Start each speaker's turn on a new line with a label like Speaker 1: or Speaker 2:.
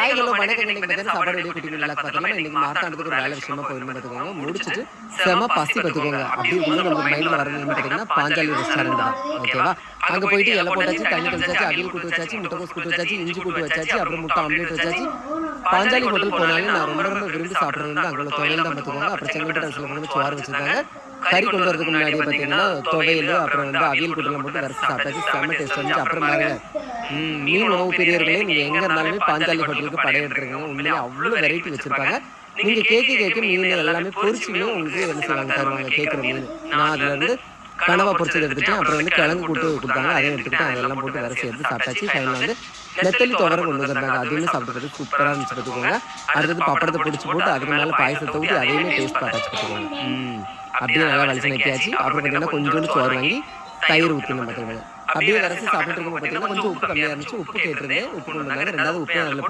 Speaker 1: Hello வணக்கம். இன்னைக்கு பார்த்தீங்கன்னா சாப்பாடு வீடியோ குட்டி வீடியோலாம் பார்த்தோம்னா இன்னைக்கு மார்த்தாண்டத்துக்கு ஒரு வேலை விஷயமா போயிருந்தோம் பார்த்துக்கோங்க. முடிச்சுட்டு செம பசி பார்த்துக்கோங்க. அப்படி இருக்கும்போது நம்ம மைண்டில் வரது வந்து பார்த்தீங்கன்னா பாஞ்சாலி ரெஸ்டாரண்ட் தான். ஓகேவா? அங்கே போயிட்டு இலை போட்டாச்சு, தண்ணி தெளிச்சாச்சு, அவியல் கூட்டு வச்சாச்சு, முட்டைக்கோஸ் கூட்டு வச்சாச்சு, இஞ்சி கூட்டு வச்சாச்சு, அப்புறம் முட்டை ஆம்லேட் வச்சாச்சு. பாஞ்சாலி ஹோட்டல் போனாலும் நான் ரொம்ப ரொம்ப விரும்பி சாப்பிட்றது வந்து அங்கே உள்ள துவையல் தான் பார்த்துக்கோங்க. அப்புறம் செங்கல்பட்டு அரசில் கொண்டு சோறு வச்சிருக்காங்க. கறி கொண்டு வரதுக்கு முன்னாடி பார்த்தீங்கன்னா துவையல், அப்புறம் வந்து அவியல் கூட்டெல்லாம் போட்டு வரிசை சாப்பிட்டாச்சு. செம்ம டேஸ்ட் வந்துச்சு. அப்புறம் பாருங்க, மீன் உணவு பிரியர்களே, நீங்கள் எங்கே இருந்தாலுமே பாஞ்சாலி ஹோட்டலுக்கு படையெடுத்துருக்கீங்க. உண்மையிலே அவ்வளோ வெரைட்டி வச்சிருப்பாங்க. நீங்கள் கேட்க மீன் எல்லாமே பொரிச்சுமே உங்களுக்கு என்ன செய்வாங்க தருவாங்க. கேட்குற மீன் நான் அதில் இருந்து கனவா பொரிச்சது எடுத்துட்டேன். அப்புறம் வந்து கிழங்கு கூட்டு கொடுத்தாங்க, அதையும் எடுத்துக்கிட்டு அதெல்லாம் போட்டு வரிசை எடுத்து சாப்பிட்டாச்சு. ஃபைனல் வந்து நெத்தலி துவரம் கொண்டு வந்திருந்தாங்க. அதையுமே சாப்பிட்டு சூப்பராக இருந்துச்சு பார்த்துக்கோங்க. அடுத்தது பப்படத்தை பிடிச்சி போட்டு அதுக்கு மேலே பாயசத்தை ஊற்றி அதையுமே டேஸ்ட் பார்த்தாச்சு பார்த்துக்கோங்க. அப்படியே நல்லா வலிச்சு நெத்தியாச்சு. அப்புறம் பார்த்தீங்கன்னா கொஞ்சோண்டு சோறு வாங்கி தயிர் ஊற்றினோம் பார்த்துக்கோங்க. அப்படியே வரிசை சாப்பிட்டு இருக்கும் பார்த்தீங்கன்னா கொஞ்சம் உப்பு கம்மியாக இருந்துச்சு. உப்பு கேட்டிருந்தேன், உப்பு கொண்டு வந்தாங்க. ரெண்டாவது உப்பு அதில்